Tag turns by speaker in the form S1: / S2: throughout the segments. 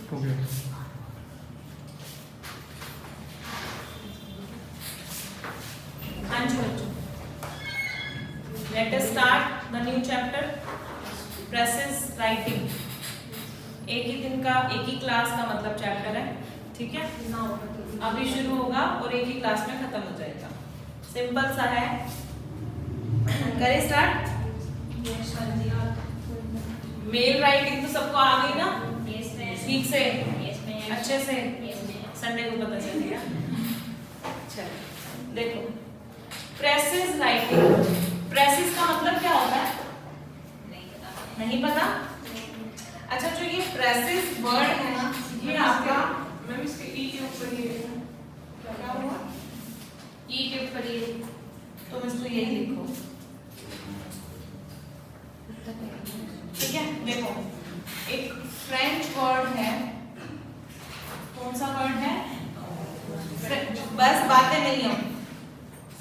S1: हाँ जी बच्चों, let us start the new chapter precious writing. एक ही दिन का, एक ही क्लास का मतलब चैप्टर है, ठीक है। अभी शुरू होगा और एक ही क्लास में खत्म हो जाएगा। सिंपल सा है, करें स्टार्ट। मेल राइटिंग तो सबको आ गई ना, ठीक से, अच्छे से, संडे को पता चलेगा। चलो देखो, प्रेसिज राइटिंग, प्रेसिज का मतलब क्या होता है? नहीं पता? अच्छा, जो ये प्रेसिज वर्ड है ना, ये आपका मैम इसके ई के ऊपर ये क्या हुआ? ई के ऊपर ये, तो इसको यही लिखो, ठीक है। देखो, एक फ्रेंच वर्ड है, कौन सा वर्ड है? बस बातें नहीं हो,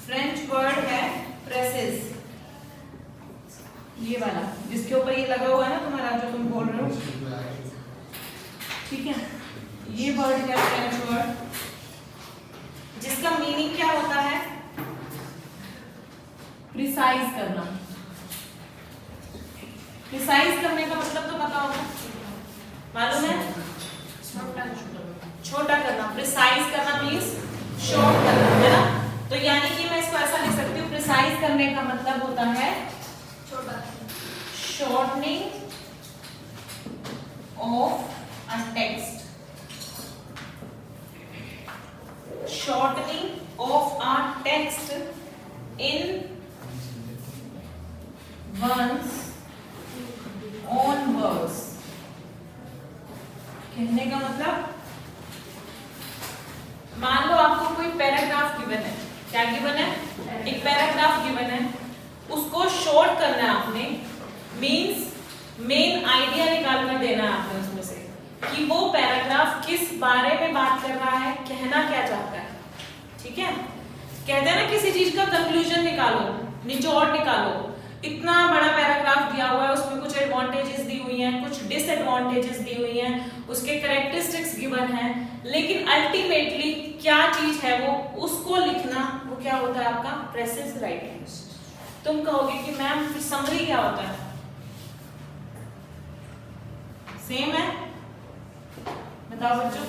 S1: फ्रेंच वर्ड है प्रेसिज, ये वाला जिसके ऊपर ये लगा हुआ है ना तुम्हारा, जो तुम बोल रहे हो, ठीक है। ये वर्ड है फ्रेंच वर्ड, जिसका मीनिंग क्या होता है? प्रिसाइज करना। प्रिसाइज करने का मतलब तो पता होगा, मालूम है? छोटा करना। प्रिसाइज करना मीन्स शॉर्ट करना, है ना। तो यानी कि मैं इसको ऐसा लिख सकती हूँ, प्रिसाइज करने का मतलब होता है shortening of a text, shortening of a text in one's own words। कहने का मतलब, मान लो आपको कोई पैराग्राफ गिवन है, क्या गिवन है? एक पैराग्राफ गिवन है, उसको शॉर्ट करना है आपने, मींस मेन आइडिया निकाल कर देना है आपने उसमें से कि वो पैराग्राफ किस बारे में बात कर रहा है, कहना क्या चाहता है, ठीक है। कहते हैं ना, किसी चीज का कंक्लूजन निकालो, निचोड़ निकालो। इतना बड़ा पैराग्राफ दिया हुआ है, उसमें कुछ एडवांटेजेस दी हुई हैं, कुछ डिसएडवांटेजेस दी हुई हैं, उसके कैरेक्टरिस्टिक्स गिवन हैं, लेकिन अल्टीमेटली क्या चीज है वो, उसको लिखना, वो क्या होता है आपका प्रेसिज राइटिंग। तुम कहोगे कि मैम फिर समरी क्या होता है? सेम है, बताओ बच्चों।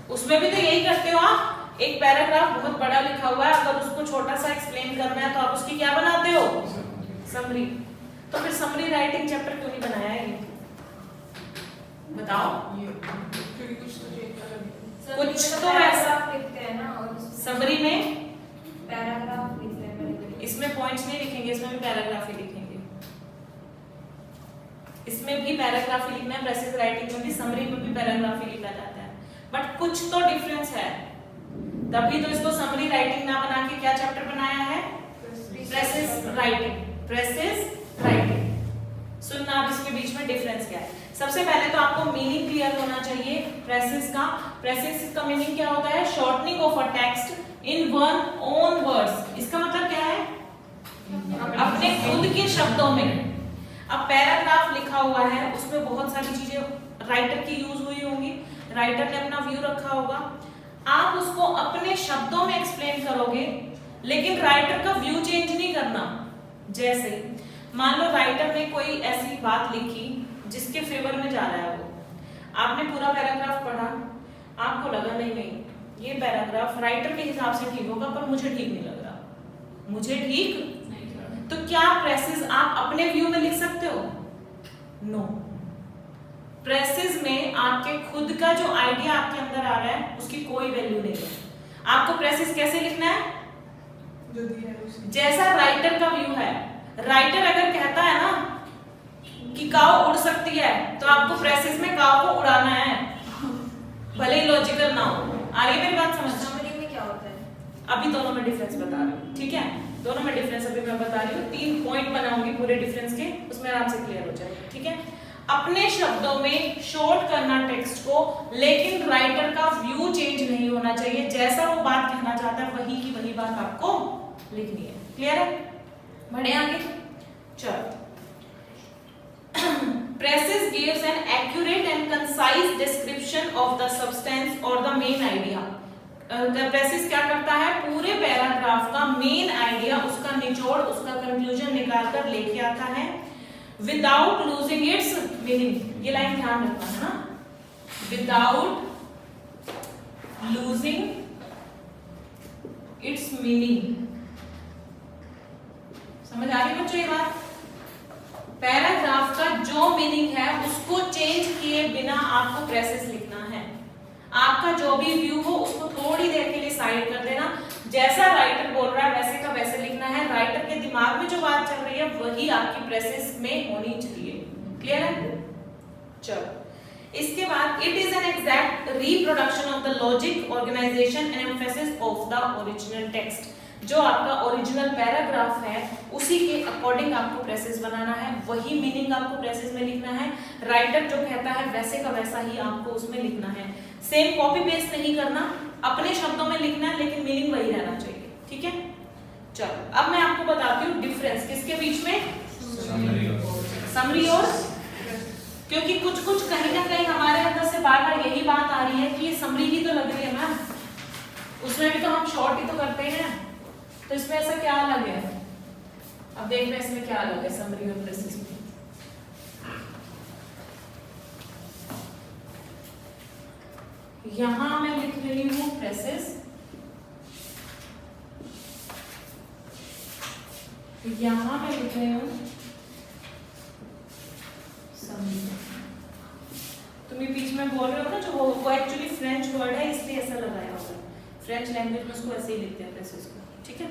S1: उसमें भी तो यही करते हो आप, एक पैराग्राफ बहुत बड़ा लिखा हुआ है, अगर उसको छोटा सा एक्सप्लेन करना है तो आप उसकी क्या बनाते हो? समरी। तो फिर समरी राइटिंग चैप्टर क्यों नहीं बनाया है ये? बताओ। कुछ तो ऐसा
S2: लिखते हैं ना, और
S1: समरी में
S2: पैराग्राफ लिखते हैं,
S1: इसमें पॉइंट्स नहीं लिखेंगे, इसमें भी पैराग्राफ ही लिखेंगे, इसमें भी पैराग्राफ ही लिखना है। प्रेसिज राइटिंग में भी, समरी में भी पैराग्राफ ही लिखा जाता है, बट कुछ तो डिफरेंस है, तभी तो इसको समरी राइटिंग ना बना के क्या चैप्टर बनाया है? Precious writing. Precious writing. सुनना अब इसके बीच में डिफरेंस क्या है। सबसे पहले तो आपको मीनिंग क्लियर होना चाहिए प्रेसिज का। प्रेसिज का मीनिंग क्या होता है? Shortening of a text in one own words. इसका मतलब क्या है? अपने खुद के शब्दों में। अब पैराग्राफ लिखा हुआ है, उसमें बहुत सारी चीजें राइटर की यूज हुई होंगी, राइटर ने अपना व्यू रखा होगा, आप उसको अपने शब्दों में एक्सप्लेन करोगे, लेकिन राइटर का व्यू चेंज नहीं करना। जैसे मान लो राइटर ने कोई ऐसी बात लिखी जिसके फेवर में जा रहा है वो, आपने पूरा पैराग्राफ पढ़ा, आपको लगा नहीं ये पैराग्राफ राइटर के हिसाब से ठीक होगा, पर मुझे ठीक नहीं लग रहा, मुझे ठीक नहीं, तो क्या प्रेसिज आप अपने व्यू में लिख सकते हो? नो। प्रेसिज में आपके खुद का जो आइडिया आपके अंदर आ रहा है उसकी कोई वैल्यू नहीं है। आपको प्रेसिज कैसे लिखना है? जैसा राइटर का व्यू है। राइटर अगर कहता है ना कि काऊ उड़ सकती है, तो आपको प्रेसिज में काऊ को उड़ाना है, भले ही लॉजिकल ना हो। आ रही है मेरी बात समझ?
S2: समरी में क्या होता है?
S1: अभी दोनों में डिफरेंस बता रही हूँ, ठीक है। दोनों में डिफरेंस अभी मैं बता रही हूँ, 3 पॉइंट बनाऊंगी पूरे डिफरेंस के, उसमें आराम से क्लियर हो जाएगा, ठीक है। अपने शब्दों में शॉर्ट करना टेक्स्ट को, लेकिन राइटर का व्यू चेंज नहीं होना चाहिए। जैसा वो बात कहना चाहता है वही की वही बात आपको लिखनी है। क्लियर है? बढ़े आगे। चलो Presses gives an accurate and concise description of the substance or the main idea. Precious क्या करता है, पूरे पैराग्राफ का मेन आइडिया, उसका निचोड़, उसका कंक्लूजन निकाल कर लेके आता है विदाउट लूजिंग इट्स मीनिंग। ये लाइन ध्यान रखना है ना, विदाउट लूजिंग इट्स मीनिंग। समझ आ रही बच्चों ये बात? पैराग्राफ का जो मीनिंग है उसको चेंज किए बिना आपको प्रेसिस लिखना है। आपका जो भी व्यू हो उसको थोड़ी देर के लिए साइड कर देना, जैसा राइटर बोल रहा है वैसे का वैसे लिखना है। राइटर के दिमाग में जो बात चल रही है वही आपकी प्रेसिस में होनी चाहिए। क्लियर है? चलो इसके बाद it is an exact reproduction of the logic, organisation and emphasis of the original text. जो आपका ओरिजिनल पैराग्राफ है उसी के अकॉर्डिंग आपको प्रेसिस बनाना है, वही मीनिंग आपको प्रेसिस में लिखना है। राइटर जो कहता है वैसे का वैसा ही आपको उसमें लिखना है। सेम कॉपी पेस्ट नहीं करना, अपने शब्दों में लिखना है लेकिन मीनिंग वही रहना चाहिए। ठीक है? चलो अब मैं आपको बताती हूँ डिफरेंस किसके बीच में, समरी और, क्योंकि कुछ कुछ कहीं ना कहीं हमारे अंदर से बार बार यही बात आ रही है कि ये समरी ही तो लग रही है मैम, उसमें भी तो हम शॉर्ट ही तो करते हैं, तो इसमें ऐसा क्या अलग है? अब देख रहे हैं इसमें क्या अलग है समरी और प्रेसिस में। यहां मैं लिख रही हूं प्रेसिस, यहां मैं लिख रही हूं समरी। तुम बीच में बोल रहे हो ना जो वो एक्चुअली फ्रेंच वर्ड है इसलिए ऐसा लगाया होगा, फ्रेंच लैंग्वेज में उसको ऐसे ही लिखते हैं प्रेसिस को। ठीक है?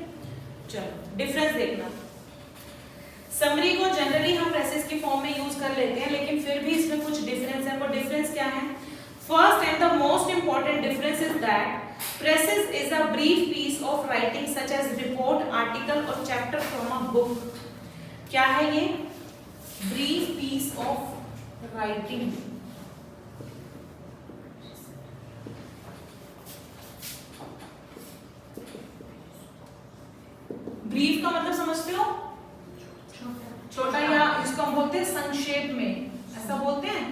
S1: चलो डिफरेंस देखना। समरी को जनरली हम प्रेसिस की फॉर्म में यूज कर लेते हैं, लेकिन फिर भी इसमें कुछ डिफरेंस है। वो डिफरेंस क्या है? First and the most important difference is that precis is a brief piece of writing such as report, article or chapter from a book. क्या है ये? Brief piece of writing. Brief का मतलब समझते हो? छोटा, या इसको हम बोलते हैं संक्षेप में, ऐसा बोलते हैं।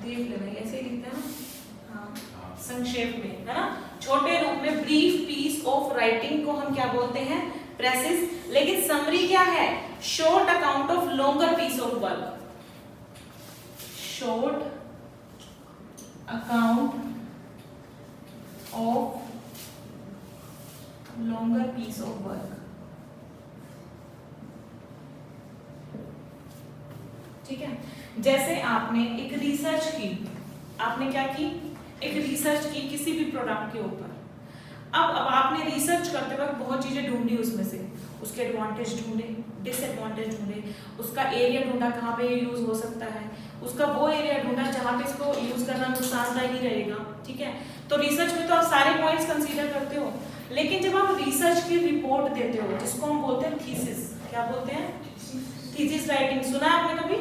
S1: देख लेना ऐसे ही लिखते हैं ना, हाँ संक्षेप में, है ना, छोटे रूप में। ब्रीफ पीस ऑफ राइटिंग को हम क्या बोलते हैं? प्रेसिस। लेकिन समरी क्या है? Short account of longer piece of work, short account of longer piece of work. ठीक है? जैसे आपने एक रिसर्च की, आपने क्या की? एक रिसर्च की किसी भी प्रोडक्ट के ऊपर। अब आपने रिसर्च करते वक्त बहुत चीजें ढूंढी, उसमें से उसके एडवांटेज ढूंढे, डिसएडवांटेज ढूंढे, उसका एरिया ढूंढा कहाँ पे यूज हो सकता है, उसका वो एरिया ढूंढा जहाँ पे इसको यूज करना नुकसानदायक ही रहेगा। ठीक है? तो रिसर्च में तो आप सारे पॉइंट्स कंसीडर करते हो, लेकिन जब आप रिसर्च की रिपोर्ट देते हो जिसको हम बोलते हैं थीसिस, क्या बोलते हैं? Thesis writing. सुना है आपने कभी?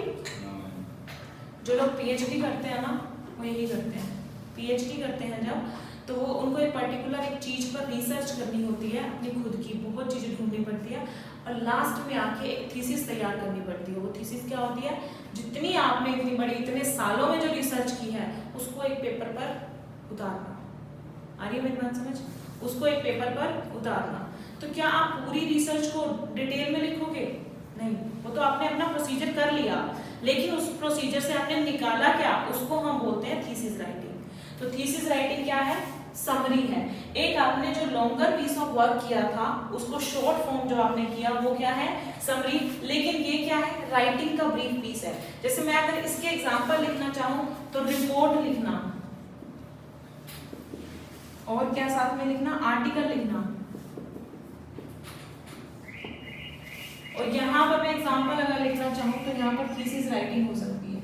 S1: जो लोग पीएचडी करते हैं ना वो यही करते हैं, पीएचडी करते हैं जब, तो वो उनको एक पर्टिकुलर एक चीज पर रिसर्च करनी होती है, अपनी खुद की बहुत चीजें ढूंढनी पड़ती है और लास्ट में आके एक थीसिस तैयार करनी पड़ती है। वो थीसिस क्या होती है? जितनी आपने इतनी बड़ी इतने सालों में जो रिसर्च की है उसको एक पेपर पर उतारना। आ रही है मेरी बात समझ? उसको एक पेपर पर उतारना। तो क्या आप पूरी रिसर्च को डिटेल में लिखोगे? नहीं, वो तो आपने अपना प्रोसीजर कर लिया, लेकिन उस प्रोसीजर से आपने निकाला क्या, उसको हम बोलते हैं थीसिस राइटिंग। तो थीसिस राइटिंग क्या है? समरी है। एक आपने जो लॉन्गर पीस ऑफ वर्क किया था उसको शॉर्ट फॉर्म जो आपने किया वो क्या है? समरी। लेकिन ये क्या है? राइटिंग का ब्रीफ पीस है। जैसे मैं अगर इसके एग्जांपल लिखना चाहूं तो रिपोर्ट लिखना, और क्या साथ में लिखना? आर्टिकल लिखना। और यहाँ पर मैं एग्जांपल अगर लिखना चाहूँ तो यहाँ पर थीसिस राइटिंग हो सकती है,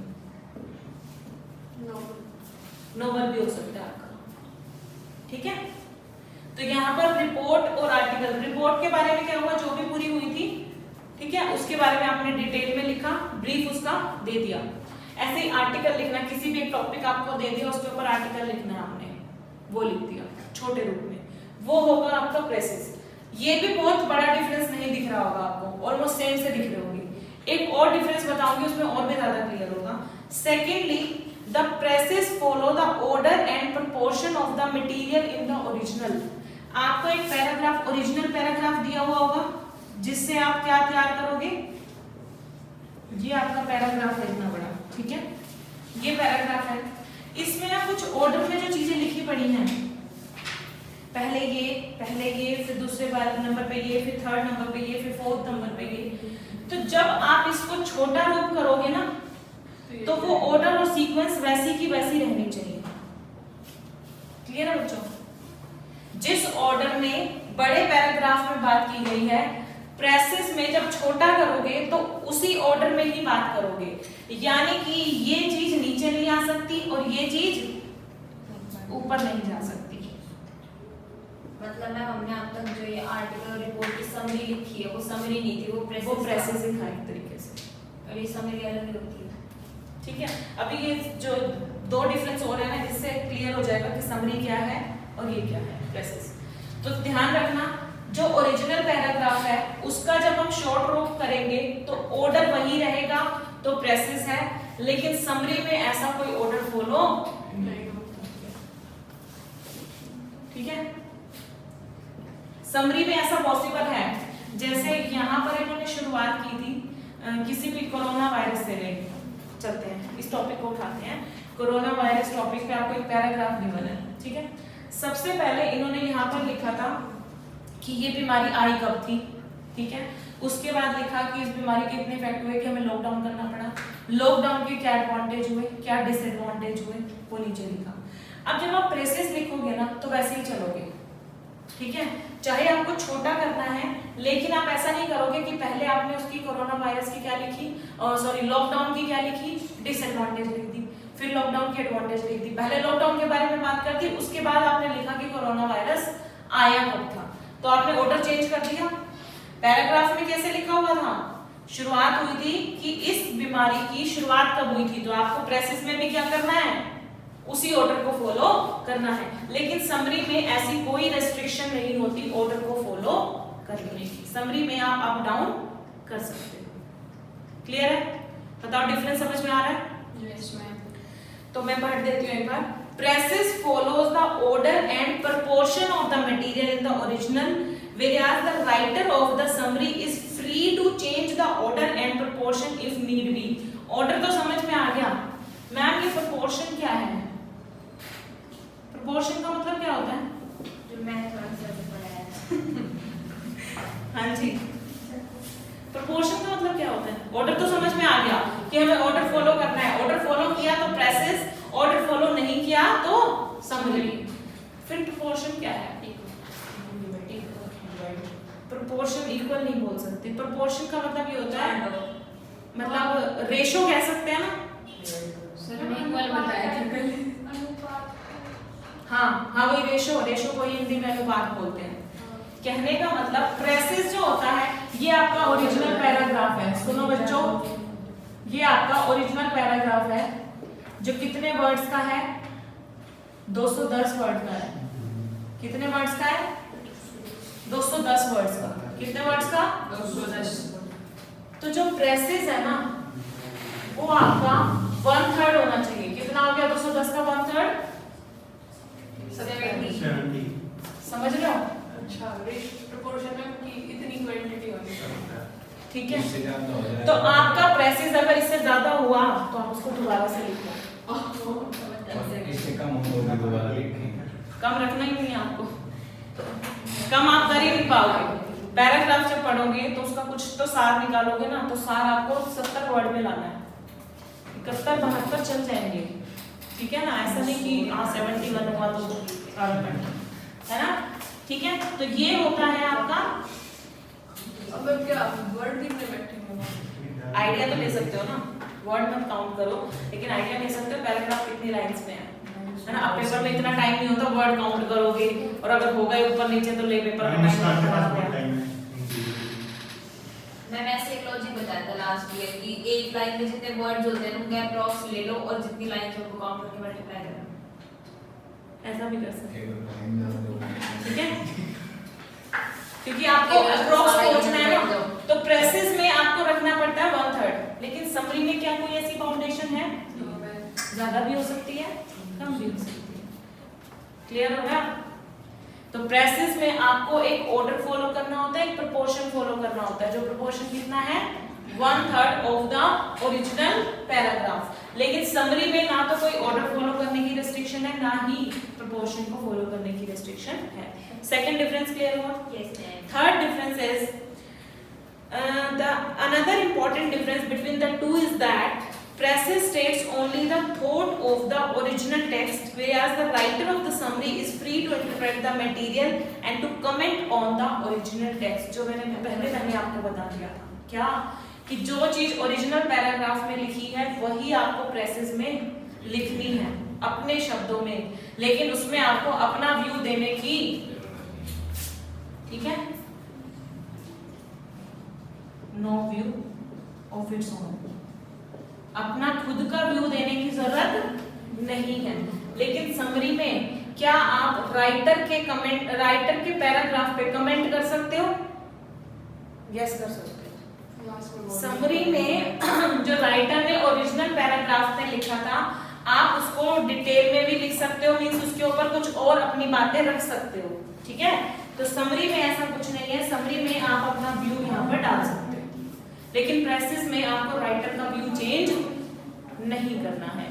S1: नोवेल भी हो सकता है आपका। ठीक है? तो यहाँ पर रिपोर्ट और आर्टिकल, रिपोर्ट के बारे में क्या हुआ, जो भी पूरी हुई थी, ठीक है, उसके बारे में आपने डिटेल में लिखा, ब्रीफ उसका दे दिया। ऐसे ही आर्टिकल लिखना, किसी भी एक टॉपिक आपको दे दिया उसके ऊपर आर्टिकल लिखना है आपने, वो लिख दिया छोटे रूप में, वो होगा आपका प्रेसिस। ये भी बहुत बड़ा डिफरेंस नहीं दिख रहा होगा आपको, ऑलमोस्ट सेम से दिख रहे होंगे। एक और डिफरेंस बताऊंगी, उसमें और भी ज्यादा क्लियर होगा। Secondly, the presses follow the order and proportion of the material in the original. आपको एक पैराग्राफ, ओरिजिनल पैराग्राफ दिया हुआ होगा, जिससे आप क्या तैयार करोगे, ये आपका पैराग्राफ है इतना बड़ा, ठीक है, ये पैराग्राफ है। इसमें ना कुछ ऑर्डर में जो चीजें लिखी पड़ी हैं, पहले ये, फिर दूसरे नंबर पे ये, फिर थर्ड नंबर पे ये, फिर फोर्थ नंबर पे ये। तो जब आप इसको छोटा रूप करोगे ना, तो वो ऑर्डर और सीक्वेंस वैसी की वैसी रहनी चाहिए। क्लियर है बच्चों? जिस ऑर्डर में बड़े पैराग्राफ में बात की गई है, प्रेसेस में जब छोटा करोगे तो उसी ऑर्डर में ही बात करोगे। यानी कि ये चीज नीचे नहीं आ सकती और ये चीज ऊपर नहीं जा सकती।
S2: मतलब मैम हमने अब तक जो ये आर्टिकल रिपोर्ट की समरी लिखी है, वो समरी नहीं थी, वो
S1: प्रेसेस ही था एक तरीके से,
S2: और ये समरी अलग ही होती है।
S1: ठीक है, अभी ये जो दो डिफरेंस हो रहे हैं ना, इससे क्लियर हो जाएगा कि समरी क्या है और ये क्या है, प्रेसेस। तो ध्यान रखना, जो ओरिजिनल पैराग्राफ है उसका जब हम शॉर्ट रूप करेंगे तो ऑर्डर वही रहेगा, तो प्रेसेस है। लेकिन समरी में ऐसा कोई ऑर्डर फॉलो नहीं होता, ठीक है। समरी में ऐसा पॉसिबल है, जैसे यहाँ पर इन्होंने शुरुआत की थी किसी भी कोरोना वायरस से लेकर, चलते हैं इस टॉपिक को उठाते हैं। कोरोना वायरस टॉपिक पे आपको एक पैराग्राफ गिवन है, ठीक है। सबसे पहले इन्होंने यहाँ पर लिखा था कि ये बीमारी आई कब थी, ठीक है। उसके बाद लिखा कि इस बीमारी के इतने इफेक्ट हुए कि हमें लॉकडाउन करना पड़ा, लॉकडाउन के क्या एडवांटेज हुए, क्या डिसएडवांटेज हुए, वो नीचे लिखा। अब जब आप प्रेसेस लिखोगे ना तो वैसे ही चलोगे, ठीक है। चाहे आपको छोटा करना है, लेकिन आप ऐसा नहीं करोगे कि पहले आपने उसकी कोरोना वायरस की क्या लिखी, लॉकडाउन की क्या लिखी, डिसएडवांटेज लिख दी, फिर लॉकडाउन की एडवांटेज लिख दी, पहले लॉकडाउन के बारे में बात कर दी, उसके बाद आपने लिखा कि कोरोना वायरस आया कब था, तो आपने ऑर्डर चेंज कर दिया। पैराग्राफ में कैसे लिखा हुआ था, शुरुआत हुई थी कि इस बीमारी की शुरुआत कब हुई थी, तो आपको प्रेसेस में भी क्या करना है, उसी ऑर्डर को फॉलो करना है। लेकिन समरी में ऐसी कोई रेस्ट्रिक्शन नहीं होती ऑर्डर को फॉलो करने की, समरी में आप अप डाउन कर सकते हो। क्लियर है? बताओ डिफरेंस समझ में आ रहा है?
S2: Yes ma'am.
S1: तो मैं पढ़ देती हूँ एक बार। Precis follows the order and proportion of the material in the original, whereas the writer of the summary is free to change the order and proportion if need be। Order तो समझ में आ गया मैम, ये proportion क्या है? Proportion का मतलब क्या होता है?
S2: जो मैंने थोड़ा सा पढ़ाया है।
S1: हाँ जी, प्रोपोर्शन का मतलब क्या होता है? ऑर्डर तो समझ में आ गया कि हमें ऑर्डर फॉलो करना है, ऑर्डर फॉलो किया तो प्रेसेस, ऑर्डर फॉलो नहीं किया तो समरी। फिर प्रोपोर्शन क्या है? प्रोपोर्शन इक्वल नहीं बोल सकते, प्रोपोर्शन का मतलब ये होता है, मतलब रेशो कह सकते हैं ना।
S2: सर ने इक्वल बताया था कल।
S1: हाँ वही रेशो, रेशो को हिंदी में अनुपात बोलते हैं। कहने का मतलब प्रेसेस जो होता है, ये आपका ओरिजिनल पैराग्राफ है। सुनो बच्चों, ये आपका ओरिजिनल पैराग्राफ है जो कितने वर्ड्स का है? 210 वर्ड का है। कितने वर्ड्स का है? 210 वर्ड्स का। कितने वर्ड्स का? 210। तो जो प्रेसेस है ना, वो आपका 1/3 होना चाहिए। कितना हो गया 210 का 1/3?
S2: 70।
S1: समझ रहे हो?
S3: अच्छा, प्रोपोर्शन में कि इतनी क्वांटिटी होनी चाहिए,
S1: ठीक है। तो आपका प्रेसेस अगर इससे ज्यादा हुआ तो आप उसको दोबारा से लिख लो।
S4: इससे कम हो तो दोबारा लिखेंगे।
S1: कम रखना ही नहीं है आपको, कम आप कर ही नहीं पाओगे। पैराग्राफ जब पढ़ोगे तो उसका कुछ तो सार निकालोगे ना, तो सार आपको 70 वर्ड में लाना है। 71-72 चल जाएंगे, ठीक है ना। ऐसा नहीं कि 71 हुआ तो है ना, ठीक है। तो ये होता है आपका।
S3: अब क्या वर्ड कितने बैठेंगे?
S1: आइडिया तो ले सकते हो ना, वर्ड मत काउंट करो, लेकिन आइडिया ले सकते हो पैराग्राफ कितनी लाइंस में है ना। अब पेपर में इतना टाइम नहीं होता वर्ड काउंट करोगे, और अगर हो गए ऊपर नीचे तो ले पेपर में टाइम।
S2: मैम ऐसे एक लॉजिक बताया था लास्ट ईयर कि एक लाइन में जितने वर्ड्स होते हैं उनका अप्रॉक्स ले लो और जितनी लाइंस हैं उनको काउंट करके मल्टीप्लाई करो।
S1: ऐसा भी कर सकते
S4: हैं,
S1: ठीक है, क्योंकि आपको अप्रॉक्स पहुंचना है ना, तो प्रेसेस में आपको रखना पड़ता है 1/3, लेकिन समरी में क्या कोई ऐसी बाउंडेशन है? ज्यादा भी हो सकती है, कम भी हो सकती है। क्लियर हो गया? तो प्रेसेस में आपको एक ऑर्डर फॉलो करना होता है, एक प्रोपोर्शन फॉलो करना होता है, जो प्रोपोर्शन कितना है 1/3 ऑफ द ओरिजिनल पैराग्राफ। लेकिन समरी में ना तो कोई ऑर्डर फॉलो करने की रेस्ट्रिक्शन है, ना ही प्रोपोर्शन को फॉलो करने की रेस्ट्रिक्शन है। सेकंड डिफरेंस क्लियर हुआ?
S2: Yes ma'am.
S1: Third difference is the another important difference between the two is that presses states only the thought of the original text, whereas the writer of the summary is free to interpret the material and to comment on the original text। जो मैंने आपको बता दिया था क्या कि जो चीज ओरिजिनल पैराग्राफ में लिखी है वही आपको प्रेसेस में लिखनी है अपने शब्दों में, लेकिन उसमें आपको अपना व्यू देने की, ठीक है, no view of its own, अपना खुद का व्यू देने की जरूरत नहीं है। लेकिन समरी में क्या आप राइटर के पैराग्राफ पे कमेंट कर सकते हो? यस कर सकते हो। समरी में जो राइटर ने ओरिजिनल पैराग्राफ में लिखा था आप उसको डिटेल में भी लिख सकते हो, मींस उसके ऊपर कुछ और अपनी बातें रख सकते हो, ठीक है। तो समरी में ऐसा कुछ नहीं है, समरी में आप अपना व्यू यहाँ पर डाल सकते हो, लेकिन प्रेसेस में आपको राइटर का व्यू चेंज नहीं करना है।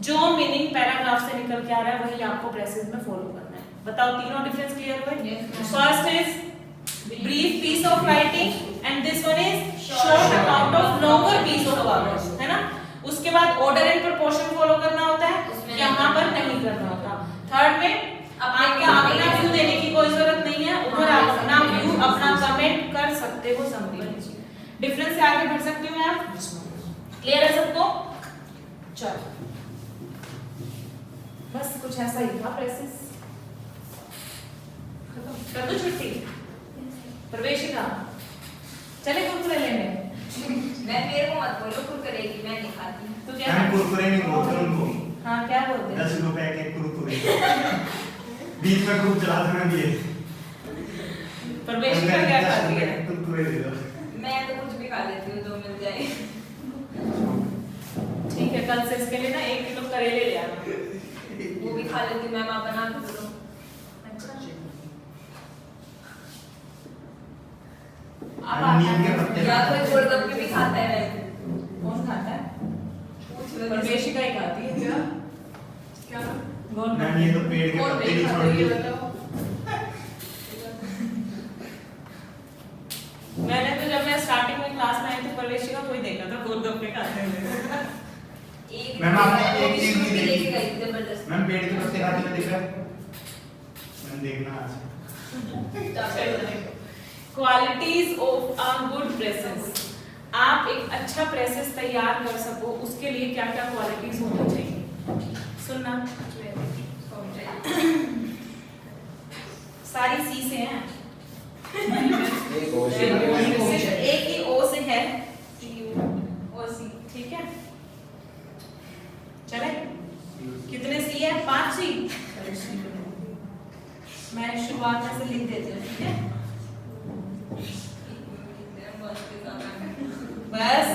S1: जो मीनिंग पैराग्राफ से निकल के आ रहा है वही आपको प्रेसेस में फॉलो करना है। बताओ तीनों डिफरेंस क्लियर हुए? First is brief piece of writing and this one is short account of longer piece of work, है ना। उसके बाद order and proportion follow करना होता है, यहाँ पर नहीं करना होता। थर्ड में आपका अपना व्यू देने की कोई जरूरत नहीं है, ऊपर आप अपना व्यू अपना कमेंट कर सकते हो समरी में। डिफरेंस से आगे बढ़ सकते हो आप? क्लियर है सबको? चलो बस कुछ ऐसा ही था प्रेसेस। कर दो छुट्टी प्रवेशिका, चले कुरकुरे लेने।
S2: मैं मेरे को मत बोलो कुरकुरे की, मैं नहीं खाती।
S1: तू क्या?
S5: मैं कुरकुरे नहीं बोलते उनको।
S1: हाँ क्या बोलते हैं?
S5: 10 रुपए के कुरकुरे। बीच में खूब चलाते हैं ये।
S1: प्रवेशिका क्या खाती है?
S5: कुरकुरे दे दो।
S2: मैं तो कुछ भी खा लेती हूँ जो मिल जाए।
S1: ठीक है, कल से इसके लिए ना 1 किलो करेले ले आना।
S2: वो भी खा लेती हूँ मैम, आप बना के दो।
S1: अब
S5: नीम के पत्ते
S2: या कोई गोलगप्पे भी खाता है वैसे।
S1: कौन खाता है?
S2: पूछ लो।
S1: प्रवेशिका ही खाती है।
S3: क्या क्या
S5: मैम ये तो पेड़ के
S3: और
S5: पत्ते
S3: नहीं
S5: नहीं
S3: खाते ये
S5: छोड़ती।
S3: बताओ।
S1: मैंने तो जब मैं स्टार्टिंग में क्लास में आई थी प्रवेशिका कोई देखा था गोलगप्पे खाते हुए।
S2: एक
S5: मैम, आपने एक चीज
S2: भी
S5: भी
S2: लेके
S5: देखी?
S2: गई थी जबरदस्ती।
S5: मैम पेड़ के पत्ते खाते हुए देखा? मैम देखना आज।
S1: Qualities of a good presses. आप एक अच्छा प्रेसेस तैयार कर सको उसके लिए क्या क्या क्वालिटीज होनी चाहिए? सुनना सारी सी से हैं। सिर्फ एक ही ओ से है, ओ सी, ठीक है। चले कितने सी है? 5 सी। मैं शुरुआत में से लिख देती हूँ, ठीक है। बस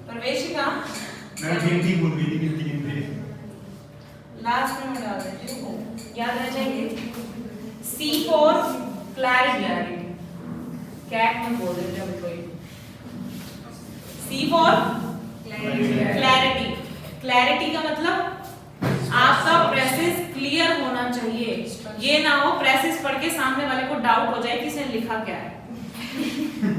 S1: प्रवेशिका
S5: मैम गिनती भूल गई थी, गिनती
S1: लास्ट में मैं डाल देती हूँ, याद रह जाएंगे। C for clarity, कैट में बोल देते हैं कोई। C for clarity, clarity का मतलब आपका प्रेसेस क्लियर होना चाहिए। ये ना हो प्रेसेस पढ़ के सामने वाले को डाउट हो जाए कि इसने लिखा क्या है,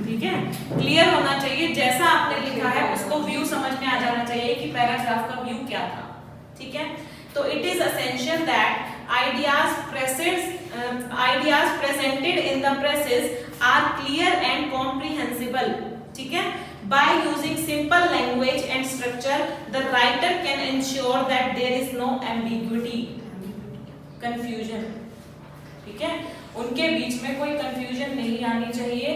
S1: ठीक है। क्लियर होना चाहिए, जैसा आपने लिखा है उसको व्यू समझ में आ जाना चाहिए कि पैराग्राफ का व्यू क्या था, ठीक है। तो it is essential that ideas presented in the presses are clear and comprehensible, ठीक है। By using simple language and structure, the writer can ensure that there is no ambiguity, confusion, ठीक है। उनके बीच में कोई कंफ्यूजन नहीं आनी चाहिए,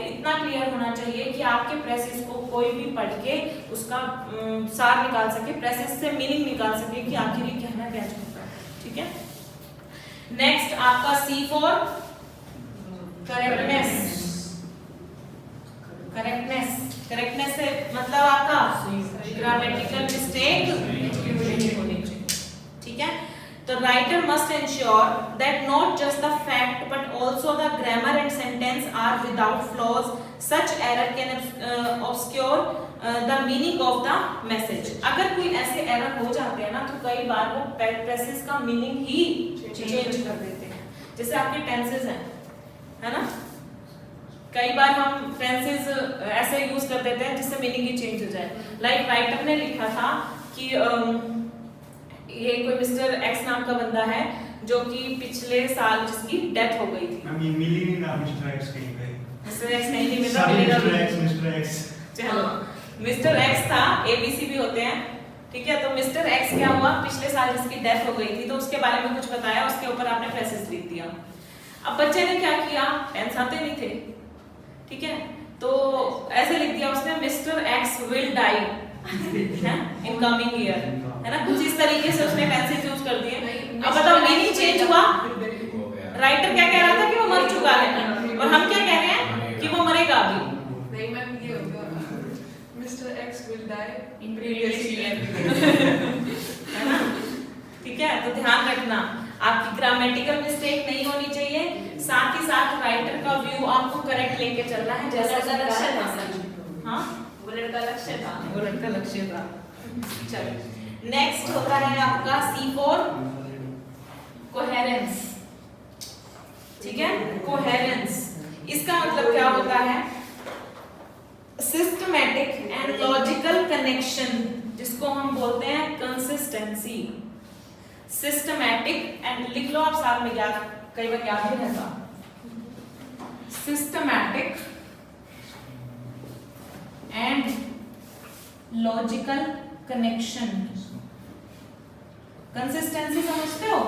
S1: इतना क्लियर होना चाहिए कि आपके प्रेसेस को कोई भी पढ़ के उसका सार निकाल सके, प्रेसेस से मीनिंग निकाल सके कि आखिर ये कहना क्या चाहता है, ठीक है। नेक्स्ट आपका C for करेक्टनेस। करेक्टनेस से मतलब आपका ग्रामेटिकल मिस्टेक नहीं होनी चाहिए, ठीक है। तो writer must ensure that not just the fact but also the grammar and sentence are without flaws, such error can obscure the meaning of the message. अगर कोई ऐसे एरर हो जाते हैं ना तो कई बार वो पैसेज का मीनिंग ही चेंज कर देते हैं। जैसे आपके टेंसेस हैं, है ना, कई बार हम टेंसेस ऐसे यूज कर देते हैं जिससे मीनिंग ही चेंज हो जाए। लाइक राइटर ने लिखा था कि ये कोई मिस्टर एक्स नाम का बंदा है जो कि पिछले साल जिसकी डेथ हो गई थी।
S5: मैम ये मिली नहीं ना मिस्टर एक्स कहीं पे।
S1: मिस्टर एक्स नहीं मिला,
S5: सारे
S1: मिलेगा
S5: मिस्टर एक्स
S1: चलो मिस्टर एक्स था, एबीसी भी होते हैं, ठीक है। तो मिस्टर एक्स क्या हुआ, पिछले साल जिसकी डेथ हो गई थी तो उसके बारे में कुछ बताया, उसके ऊपर आपने प्रेसेस लिख दिया। अब बच्चे ने क्या किया, पेन्स आते नहीं थे, ठीक है, तो ऐसे लिख दिया उसने mister X will die in coming year, है ना, कुछ इस तरीके से उसने टेंसेस यूज कर दिए। अब बताओ मीनिंग चेंज हुआ। राइटर क्या कह रहा था कि वो मर चुका है और हम क्या कह रहे हैं कि वो मरेगा अभी।
S3: नहीं मैम ये होगा mister X will die
S1: in previous year, है ना, ठीक है। तो ध्यान रखना आपकी ग्रामेटिकल मिस्टेक नहीं होनी चाहिए, साथ ही साथ राइटर का व्यू आपको करेक्ट लेके चलना है जैसा
S2: लड़का लक्ष्य था।
S1: हाँ
S2: वो लड़का लक्ष्य था।
S1: वो लड़का लक्ष्य था। चलो नेक्स्ट होता है आपका C4 कोहेरेंस, ठीक है। कोहेरेंस इसका मतलब क्या होता है, सिस्टमैटिक एंड लॉजिकल कनेक्शन, जिसको हम बोलते हैं कंसिस्टेंसी। सिस्टमैटिक एंड लिख लो आप साथ में, याद कई बार याद नहीं रहता। Systematic and logical connection. Consistency समझते हो,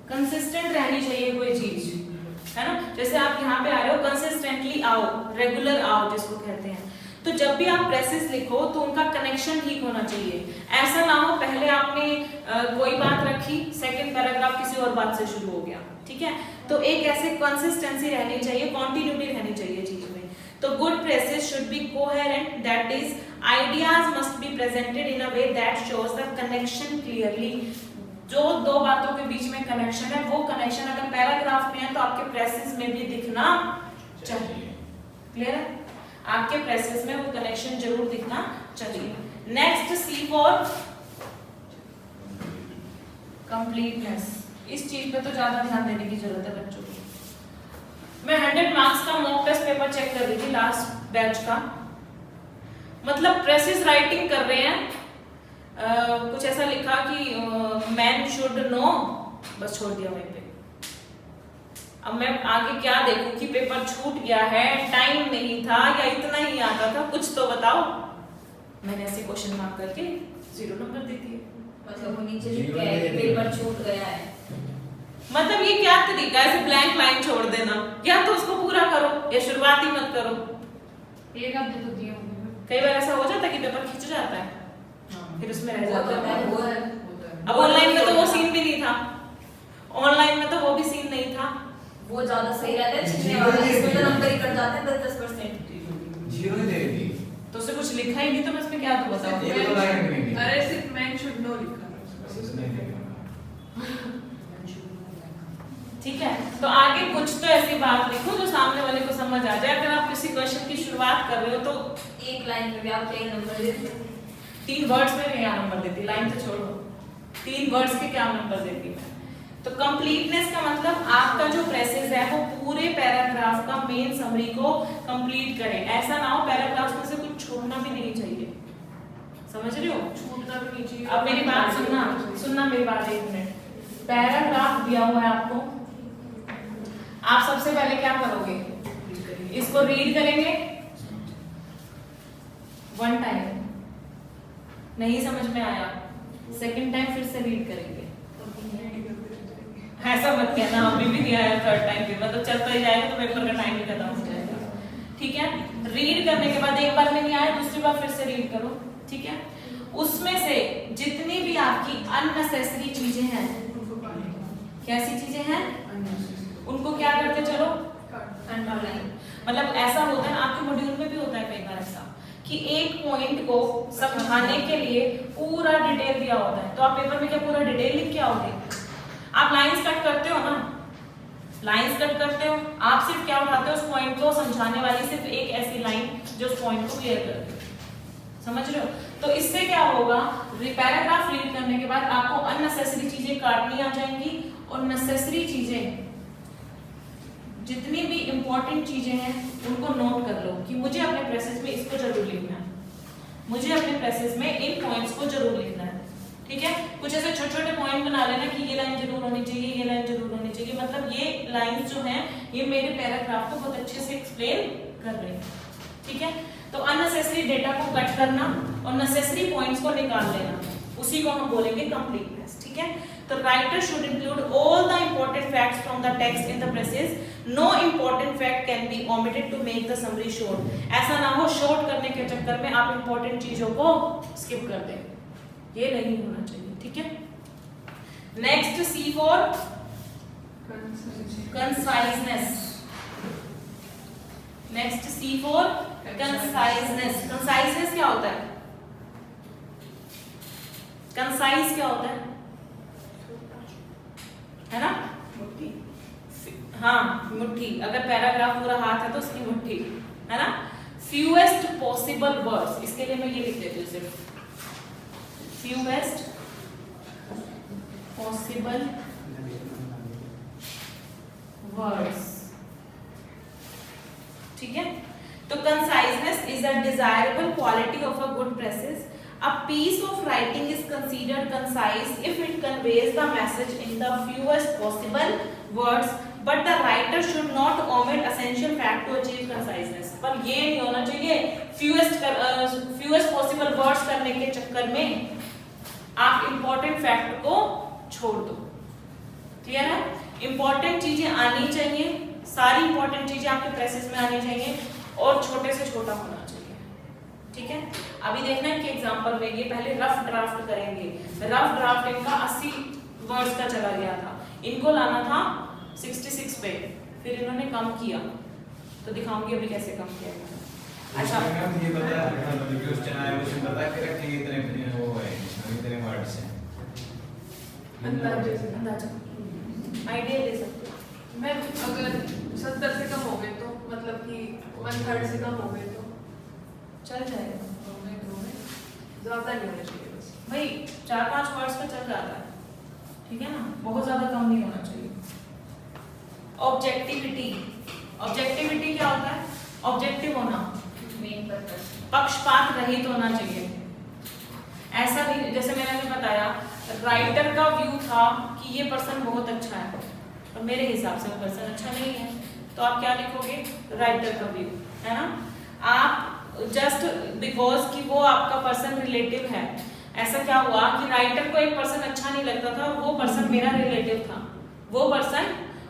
S1: कंसिस्टेंट रहनी चाहिए कोई चीज, है ना। जैसे आप यहाँ पे आ रहे हो, कंसिस्टेंटली आओ, रेगुलर आओ जिसको कहते हैं। तो जब भी आप प्रेसेस लिखो तो उनका कनेक्शन ठीक होना चाहिए। ऐसा ना हो पहले आपने कोई बात रखी, सेकंड पैराग्राफ किसी और बात से शुरू हो गया, ठीक है। तो एक ऐसे कंसिस्टेंसी रहनी चाहिए, कॉन्टिन्यूटी रहनी चाहिए चीज में। तो good presses should be coherent, that is ideas must be presented in a way that shows the connection clearly. जो दो बातों के बीच में कनेक्शन है, वो कनेक्शन अगर पैराग्राफ में है तो आपके प्रेसेस में भी दिखना चाहिए। क्लियर है, आपके प्रेसेस में वो कनेक्शन जरूर दिखना चाहिए। Next C4 completeness. इस चीज पे तो ज्यादा ध्यान देने की जरूरत है बच्चों को। मैं 100 मार्क्स का मॉक टेस्ट पेपर चेक कर रही थी लास्ट बैच का, मतलब प्रेसिस राइटिंग कर रहे हैं, कुछ ऐसा लिखा कि मैन शुड नो, बस छोड़ दिया वहीं पे। अब मैं आगे क्या देखूं कि पेपर छूट गया है, टाइम नहीं था या इतना ही आता था, कुछ तो बताओ। मैंने ऐसे क्वेश्चन मार्क करके 0 नंबर दे दिए।
S2: मतलब वो नीचे लिख के है कि पेपर छूट गया है।
S1: मतलब ये क्या तरीका है, ऐसे ब्लैंक लाइन छोड़ देना, या तो उसको पूरा करो या शुरुआत ही मत करो।
S3: एक आप तो दिए होंगे।
S1: कई बार ऐसा हो जाता है कि पेपर खिंच जाता है, फिर उसमें रह जाता है।
S3: होता है।
S1: अब ऑनलाइन में तो वो सीन भी नहीं था, ऑनलाइन में तो वो भी सीन नहीं था।
S2: वो ज्यादा सही रहता है, छिपने वाला इसमें तो नंबर ही कट जाते हैं 10-10%।
S4: 0 ही दे दी।
S1: तो उसे कुछ लिखा ही नहीं तो मैं इसमें क्या दूं बताओ।
S4: ये तो लाइन नहीं दी।
S3: अरे सिर्फ मैन शुड नो लिखा
S4: बस इसने ही देखा।
S1: ठीक है, तो आगे कुछ तो ऐसी बात लिखो जो सामने वाले को समझ आ जाए। अगर आप किसी क्वेश्चन की शुरुआत कर रहे हो तो
S2: एक लाइन में भी आप 3 नंबर देते हैं।
S1: 3 वर्ड्स में क्या नंबर देती, लाइन तो छोड़ो, 3 वर्ड्स के क्या नंबर देती मैं। तो कंप्लीटनेस का मतलब आपका जो प्रेसेस है वो पूरे पैराग्राफ का मेन समरी को कंप्लीट करे। ऐसा ना हो पैराग्राफ में से कुछ छोड़ना भी नहीं चाहिए, समझ रहे हो,
S3: छूटना भी नहीं चाहिए।
S1: अब मेरी बात सुनना मेरी बात 1 मिनट। पैराग्राफ दिया हुआ है आपको, आप सबसे पहले क्या करोगे, इसको रीड करेंगे 1 टाइम, नहीं समझ में आया सेकंड टाइम फिर से रीड करेंगे। ऐसा मत कहना अभी भी दिया है 3rd टाइम पे, मतलब चलता ही जाएगा तो पेपर का टाइम भी खत्म हो जाएगा। ठीक है, रीड करने के बाद एक बार में नहीं आया दूसरी बार फिर से रीड करो। ठीक है, उसमें से जितनी भी आपकी अननेसेसरी चीजें हैं, कैसी चीजें हैं, उनको क्या करते चलो,
S2: अंडरलाइन।
S1: मतलब ऐसा होता है आपके मॉड्यूल में भी होता है कई बार ऐसा कि एक पॉइंट को समझाने के लिए पूरा डिटेल दिया होता है, तो आप पेपर में क्या पूरा डिटेल लिख के आओगे? आप लाइंस कट करते हो ना, लाइंस कट करते हो, आप सिर्फ क्या उठाते हो, उस पॉइंट को समझाने वाली सिर्फ एक ऐसी लाइन जो उस पॉइंट को क्लियर करती है, समझ रहे हो? तो इससे क्या होगा, पैराग्राफ रीड करने के बाद आपको अननेसेसरी चीजें काटनी आ जाएंगी और नेसेसरी चीजें, जितनी भी इंपॉर्टेंट चीजें हैं उनको नोट कर लो कि मुझे अपने प्रेसेस में इसको जरूर लिखना है, मुझे अपने प्रेसेस में इन पॉइंट्स को जरूर लिखना है, ठीक है? कुछ ऐसे छोटे छोटे पॉइंट बना लेना कि ये लाइन जरूर होनी चाहिए, ये लाइन जरूर होनी चाहिए, मतलब ये लाइंस जो हैं ये मेरे पैराग्राफ को बहुत अच्छे से एक्सप्लेन कर रहे हैं, ठीक है? तो अननेसेसरी डेटा को कट करना और नेसेसरी पॉइंट्स को निकाल लेना, उसी को हम बोलेंगे कंप्लीटनेस, ठीक है? तो writer should include all the important facts from the text in the precis, no important fact can be omitted to make the summary short. ऐसा ना हो शॉर्ट करने के चक्कर में आप इंपॉर्टेंट चीजों को स्किप कर दें, ये नहीं होना चाहिए, ठीक है? Next C for conciseness, next C for conciseness. Conciseness क्या होता है? कंसाइज क्या होता है ना? मुट्ठी, हाँ मुट्ठी, अगर पैराग्राफ पूरा हाथ है तो उसकी मुट्ठी, है ना? फ्यूएस्ट पॉसिबल वर्ड्स, इसके लिए मैं ये लिख देती हूँ सिर्फ fewest possible words, ठीक है? तो conciseness is a desirable quality of a good presses. A piece of writing is considered concise if it conveys the message in the fewest possible words, but the writer should not omit essential fact to achieve conciseness. पर ये नहीं होना चाहिए fewest possible words करने के चक्कर में आप इंपॉर्टेंट फैक्ट को छोड़ दो, क्लियर है? इंपॉर्टेंट चीजें आनी चाहिए, सारी इंपॉर्टेंट चीजें आपके प्रेसेस में आनी चाहिए और छोटे से छोटा होना चाहिए, ठीक है? अभी देखना है कि एग्जांपल में ये पहले रफ ड्राफ्ट करेंगे, रफ ड्राफ्ट इनका 80 वर्ड्स का चला गया था, इनको लाना था 66 पे, फिर इन्होंने कम किया, तो दिखाऊंगी अभी कैसे कम किया।
S4: अच्छा मैम ये बता मतलब क्वेश्चन आया उसमें बता के रखेंगे इतने वो है इतने वर्ड्स हैं,
S1: अंदाजा आइडिया ले सकते हो।
S3: मैं अगर 70 से कम हो गए तो मतलब कि 1/3 से कम हो गए तो
S1: चल जाएगा,
S3: ज्यादा नहीं होना चाहिए बस
S1: भाई 4-5 वर्ड्स का चल जाता है, ठीक है ना? बहुत ज्यादा कम नहीं होना चाहिए। ऑब्जेक्टिविटी, ऑब्जेक्टिविटी क्या होता है? ऑब्जेक्टिव होना,
S2: मेन पर्पस,
S1: पक्षपात रहित होना चाहिए। ऐसा नहीं, जैसे मैंने अभी बताया राइटर का व्यू था कि ये पर्सन बहुत अच्छा है, और मेरे हिसाब से वो पर्सन अच्छा नहीं है, तो आप क्या लिखोगे? राइटर का व्यू, है ना? आप जस्ट बिकॉज कि वो आपका पर्सन रिलेटिव है, ऐसा क्या हुआ कि राइटर को एक पर्सन अच्छा नहीं लगता था, वो पर्सन मेरा रिलेटिव था, वो पर्सन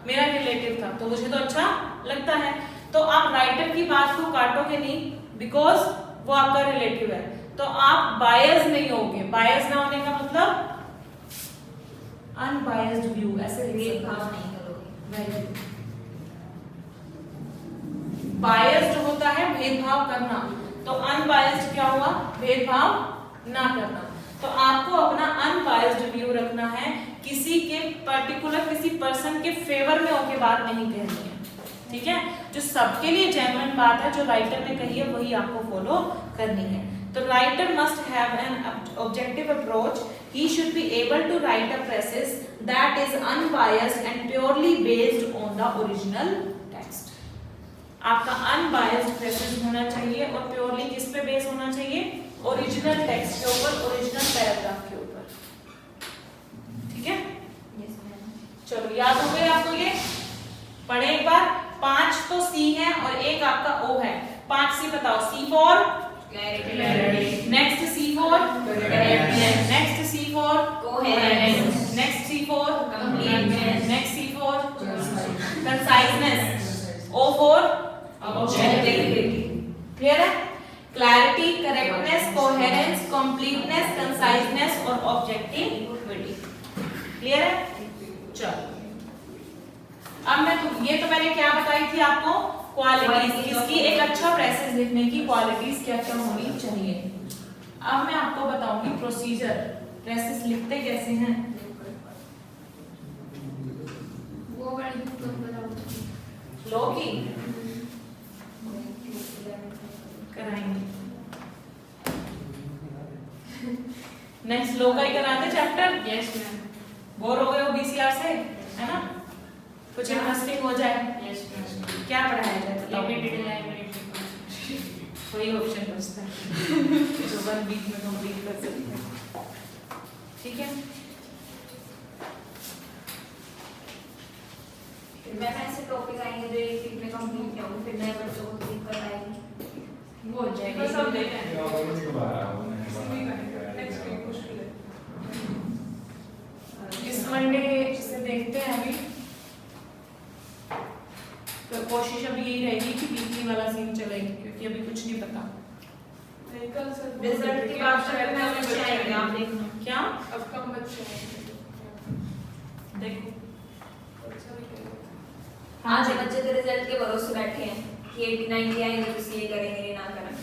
S1: मेरा रिलेटिव था, तो मुझे तो अच्छा लगता है, तो आप राइटर की बात को काटोगे नहीं बिकॉज वो आपका रिलेटिव है, तो आप बायस नहीं होगे। बायस ना होने का मतलब अनबायस्ड व्यू, ऐसे
S2: भेदभाव नहीं करोगे।
S1: बायस्ड होता है भेदभाव करना, तो अनबायस्ड क्या हुआ? भेदभाव ना करना। तो आपको अपना अनबायस्ड व्यू रखना है, किसी के पर्टिकुलर किसी पर्सन के फेवर में होके बात नहीं कहनी है, ठीक है? जो सबके लिए जेन्युइन बात है, जो राइटर ने कही है वही आपको फॉलो करनी है। तो writer must have an objective approach, he should be able to write a thesis that is unbiased and purely based on the original text. आपका अनबायस्ड thesis होना चाहिए और प्योरली किस पे बेस होना चाहिए? ओरिजिनल टेक्स्ट के ऊपर, ओरिजिनल पैराग्राफ के ऊपर, ठीक है?
S2: Yes ma'am.
S1: चलो याद हो गए आपको ये? पढ़े एक बार। 5 तो सी है और एक आपका ओ है। 5 सी बताओ। C for
S2: clarity,
S1: next C for next C for
S2: coherence,
S1: next C for
S2: completeness,
S1: next C for conciseness, O for
S2: objectivity.
S1: Clear है? Clarity, correctness, coherence, completeness, conciseness और ऑब्जेक्टिविटी। क्लियर है? चलो अब मैं ये तो मैंने क्या बताई थी आपको, क्वालिटीज, इसकी एक अच्छा प्रेसेस लिखने की क्वालिटीज क्या क्या होनी चाहिए। अब मैं आपको बताऊंगी प्रोसीजर, प्रेसेस लिखते कैसे हैं।
S3: वो वाली बुक तो बताओ।
S1: लो की कराएंगे, नेक्स्ट लो का ही कराते चैप्टर।
S3: Yes ma'am.
S1: बोर हो गए हो बीसीआर से, है ना, कुछ इंटरेस्टिंग हो जाए।
S3: Yes ma'am.
S1: क्या पढ़ाया जाए बताओ।
S3: Limited library.
S1: कोई ऑप्शन बचता है जो 1 वीक में कंप्लीट कर सकते हैं, ठीक है।
S2: मैं ऐसे टॉपिक आएंगे जो एक वीक में कंप्लीट किया हूं, फिर नए बच्चों को दिक्कत आएगी।
S1: वो हो जाएगा,
S3: बस अब देख
S4: ये और कुछ के बाहर आओ, नहीं
S3: नेक्स्ट
S4: बाहर
S3: वीक मुश्किल है।
S1: इस मंडे से देखते हैं अभी, तो कोशिश अभी यही रहेगी कि वीकली वाला सीन चलेगी, क्योंकि अभी कुछ नहीं पता।
S3: कल सर
S2: रिजल्ट की बात करते हैं, बच्चे आएंगे, आप देखना।
S1: क्या
S3: अब कम बच्चे हैं।
S1: देखो,
S3: अच्छा भी करेगा।
S2: हाँ, जो बच्चे तो रिजल्ट के भरोसे बैठे हैं कि 80 90 आएंगे तो सीए करेंगे, नहीं ना करें।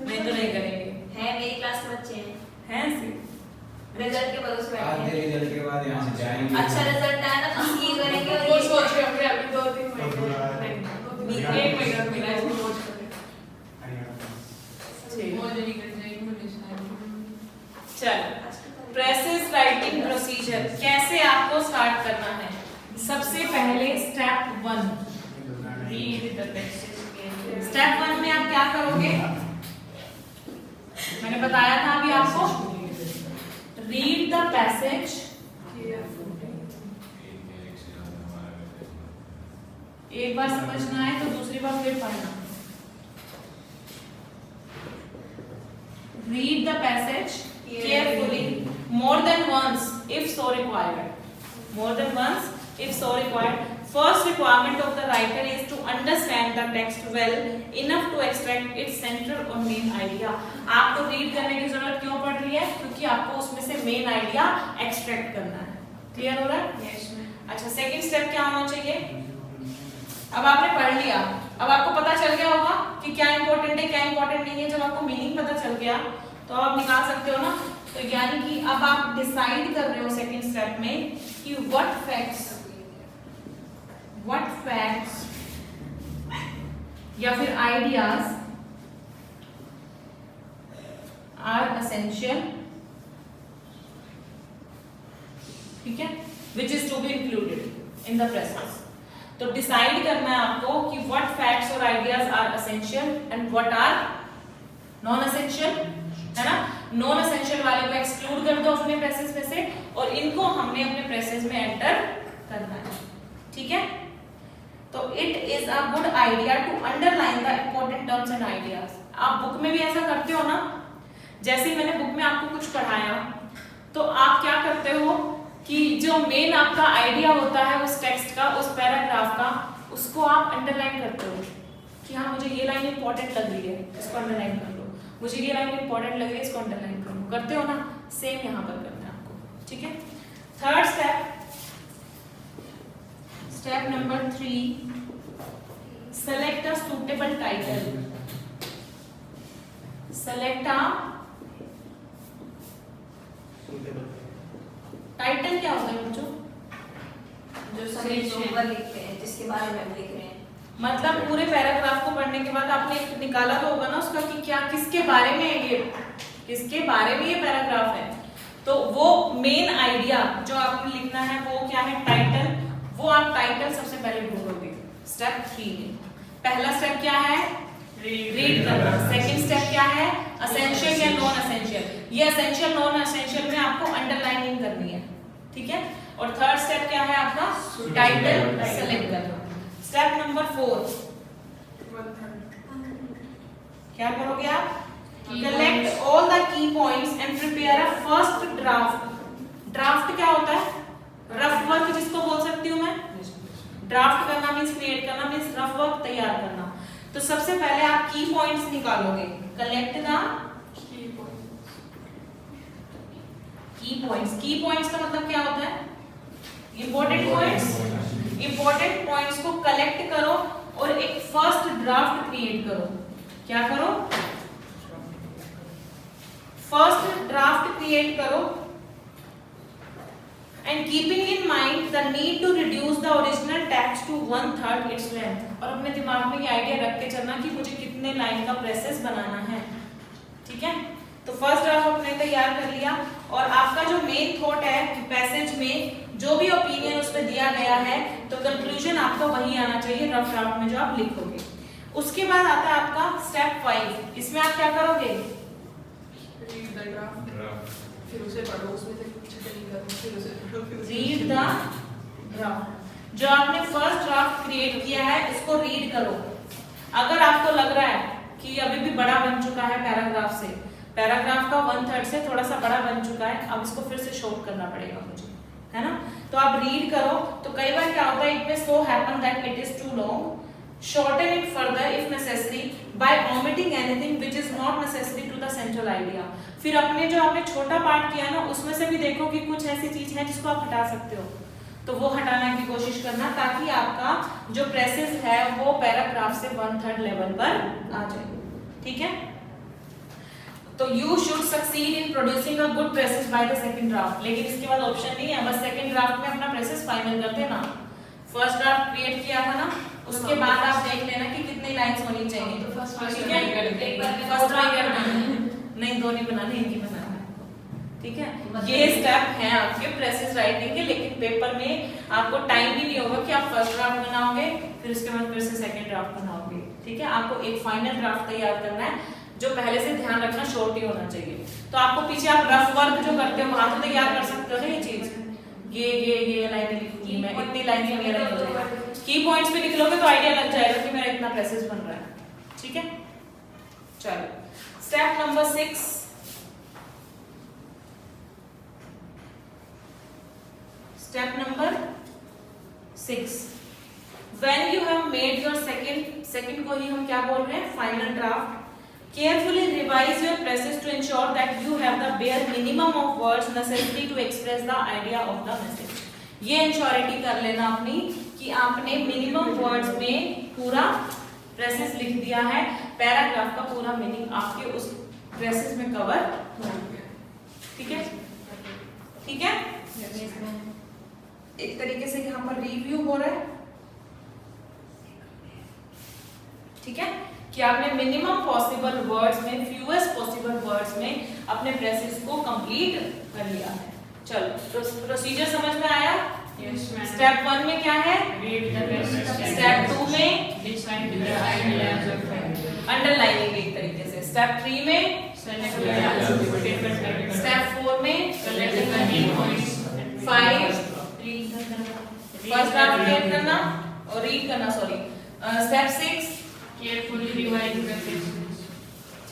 S1: नहीं तो नहीं करेंगे,
S2: है मेरी क्लास में बच्चे हैं,
S1: हैं ऐसे।
S2: रिजल्ट के भरोसे बैठे
S4: आधे
S2: हैं।
S4: रिजल्ट के बाद यहाँ से जाएंगे।
S2: अच्छा रिजल्ट आया ना तो सीए करेंगे और
S3: वो
S2: ये
S3: सोच रहे होंगे अभी 2-3
S5: तो
S3: महीने
S5: पूरा-
S3: नहीं, 2-3
S5: हरियाणा-
S3: एक महीना मिला है इसको रोज करें।
S1: ठीक।
S3: मौज नहीं कर जाएगी मुझे शायद।
S1: चलो, प्रेसेस राइटिंग प्रोसीजर कैसे आपको स्टार्ट करना है। सबसे पहले step 1, read the passage. Step 1 में आप क्या करोगे, मैंने बताया था अभी आपको, रीड द पैसेज, एक बार समझना है तो दूसरी बार फिर पढ़ना। Read the passage carefully more than once if so required. More than once if so required. First requirement of the writer is to understand the text well enough to extract its central or main idea. आपको read करने की जरूरत क्यों पड़ रही है, क्योंकि आपको उसमें से मेन आइडिया एक्सट्रैक्ट करना है। क्लियर हो रहा है?
S3: Yes ma'am.
S1: अच्छा, सेकंड स्टेप क्या होना चाहिए। अब आपने पढ़ लिया, अब आपको पता चल गया होगा कि क्या इंपॉर्टेंट है क्या इंपॉर्टेंट नहीं है। जब आपको मीनिंग पता चल गया तो आप निकाल सकते हो ना। तो यानी कि अब आप डिसाइड कर रहे हो सेकंड स्टेप में कि व्हाट फैक्ट्स या फिर आइडियाज आर एसेंशियल, ठीक है, which is to be included in the precis. तो डिसाइड करना है आपको कि व्हाट फैक्ट्स और ideas are essential and what are non essential, है ना। नॉन एसेंशियल वाले को एक्सक्लूड कर दो अपने प्रेसेस में से और इनको हमने अपने प्रेसेस में एंटर करना है, ठीक है। तो it is a good idea to underline the important terms and ideas. आप बुक में भी ऐसा करते हो ना, जैसे ही मैंने बुक में आपको कुछ पढ़ाया तो आप क्या करते हो कि जो मेन आपका आइडिया होता है उस टेक्स्ट का, उस पैराग्राफ का, उसको आप अंडरलाइन करते हो कि हाँ मुझे ये लाइन इंपॉर्टेंट लग रही है, इसको अंडरलाइन कर लो, मुझे ये लाइन इंपॉर्टेंट लग रही है, इसको अंडरलाइन करो। करते हो ना, सेम यहाँ पर करना है आपको, ठीक है। Third step number 3, select a suitable title. Select a title. क्या होता है बच्चों?
S2: जो सभी ऊपर लिखते हैं, जिसके बारे में हम लिख रहे हैं।
S1: मतलब पूरे पैराग्राफ को पढ़ने के बाद आपने एक निकाला तो होगा ना उसका कि क्या किसके बारे में ये, किसके बारे में ये पैराग्राफ है। तो वो मेन आइडिया जो आपने लिखना है वो क्या है, टाइटल। वो आप टाइटल सबसे पहले ढूंढोगे स्टेप 3 में। पहला स्टेप क्या है, रीड करना। सेकंड स्टेप क्या है, एसेंशियल या नॉन एसेंशियल। ये एसेंशियल नॉन एसेंशियल में आपको अंडरलाइनिंग करनी है, ठीक है। और थर्ड स्टेप क्या है आपका, टाइटल सेलेक्ट करना। स्टेप नंबर 4 क्या करोगे आप, collect all the key points and prepare a first draft. Draft क्या होता है, रफ वर्क जिसको बोल सकती हूँ मैं। ड्राफ्ट करना मींस क्रिएट करना, मींस रफ वर्क तैयार करना। तो सबसे पहले आप की पॉइंट्स निकालोगे, collect the key points. Key points का मतलब क्या होता है, इंपॉर्टेंट पॉइंट्स। इंपॉर्टेंट पॉइंट्स को कलेक्ट करो और एक फर्स्ट ड्राफ्ट क्रिएट करो। क्या करो? फर्स्ट ड्राफ्ट क्रिएट करो and keeping in mind the need to reduce the original text to 1/3 its length. और अपने दिमाग में ये आइडिया रख के चलना कि मुझे कितने लाइन का प्रेसेस बनाना है। ठीक है, तो फर्स्ट ड्राफ्ट आपने तैयार कर लिया और आपका जो मेन थॉट है पैसेज में जो भी ओपिनियन उसमें दिया गया है तो कंक्लूजन आपका वही आना चाहिए रफ ड्राफ्ट में जो आप लिखोगे। उसके बाद आता है आपका स्टेप 5। इसमें आप क्या करोगे?
S3: रीड द ड्राफ्ट, फिर उसे पढ़ो, उसमें से कुछ नहीं करो, फिर उसे पढ़ो, फिर उसे
S1: रीड द ड्राफ्ट। जो आपने फर्स्ट ड्राफ्ट क्रिएट किया है इसको रीड करो। अगर आपको लग रहा है कि अभी भी बड़ा बन चुका है पैराग्राफ से, पैराग्राफ का 1/3 से थोड़ा सा बड़ा बन चुका है, अब इसको फिर से शॉर्ट करना पड़ेगा मुझे, है ना? तो आप रीड करो। तो कई बार क्या होता है, it may so happen that it is too long, shorten it further if necessary by omitting anything which is not necessary to the central idea। फिर अपने जो आपने छोटा पार्ट किया ना उसमें से भी देखो कि कुछ ऐसी चीज है जिसको आप हटा सकते हो, तो वो हटाने की कोशिश करना ताकि आपका जो प्रेसेस है वो पैराग्राफ से 1/3 लेवल पर आ जाए। ठीक है, तो you should succeed in producing a good presses by the second draft। लेकिन इसके बाद ऑप्शन नहीं है, बस सेकंड ड्राफ्ट में अपना प्रेसेस फाइनल कर देना। फर्स्ट ड्राफ्ट क्रिएट किया था ना, उसके बाद आप देख लेना कि कितनी लाइंस होनी चाहिए।
S3: तो फर्स्ट
S1: ठीक है, फर्स्ट में करना है, नहीं दो नहीं बनाने, एक ही बनाना है। ठीक है, ये स्टेप है आपके प्रेसेस राइटिंग के, लेकिन पेपर में आपको टाइम भी नहीं होगा कि आप फर्स्ट ड्राफ्ट बनाओगे फिर उसके बाद फिर से सेकंड ड्राफ्ट बनाओगे। ठीक है, आपको एक फाइनल ड्राफ्ट तैयार करना है जो पहले से ध्यान रखना शॉर्ट ही होना चाहिए। तो आपको पीछे आप रफ वर्क जो करते हो वहां तो तैयार कर सकते हो ना ये चीज, ये लाइनें लिखूंगी मैं, इतनी लाइन में मेरा हो जाएगा। की पॉइंट्स पे लिख लोगे तो आइडिया लग जाएगा कि मेरा इतना प्रेसेस बन रहा है। ठीक है, चलो step number 6। Step number 6, when you have made your second को ही हम क्या बोल रहे हैं, final draft. Carefully revise your presses to ensure that you have the bare minimum of words necessary to express the idea of the message। ये इंश्योरिटी कर लेना अपनी कि आपने मिनिमम वर्ड्स में पूरा प्रेसेस लिख दिया है, पैराग्राफ का पूरा मीनिंग आपके उस प्रेसेस में कवर हो गया। ठीक है, ठीक है, एक तरीके से यहाँ पर रिव्यू हो रहा है। ठीक है, कि आपने मिनिमम पॉसिबल वर्ड्स में, फ्यूएस्ट पॉसिबल वर्ड्स में अपने प्रेसेस को कंप्लीट कर लिया है। चलो प्रोसीजर समझ में आया?
S3: Yes ma'am.
S1: स्टेप 1 में क्या है,
S3: रीड द प्रेसेस।
S1: स्टेप 2 में
S3: decide the ideas of
S1: underlining एक तरीके से, स्टेप 3 में
S3: सेलेक्ट द
S1: स्टेप 4 में
S3: select the key points
S1: 5 first draft create करना और रीड करना, sorry step 6
S3: carefully revise the presses.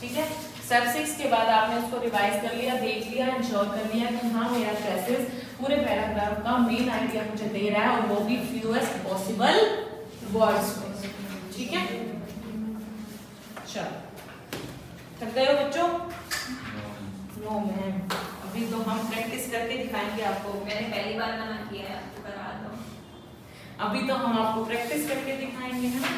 S1: ठीक है, स्टेप 6 के बाद आपने उसको रिवाइज कर लिया, देख लिया, इंश्योर कर लिया कि हाँ मेरा प्रेसेस पूरे पैराग्राफ का मेन आइडिया मुझे दे रहा है और वो भी फ्यूएस्ट पॉसिबल वर्ड्स में। ठीक है, चलो थक गए हो बच्चों? नो मैम, अभी तो हम प्रैक्टिस करके दिखाएंगे आपको।
S2: मैंने पहली बार मना किया है, आपको करा दो।
S1: अभी तो हम आपको प्रैक्टिस करके दिखाएंगे है ना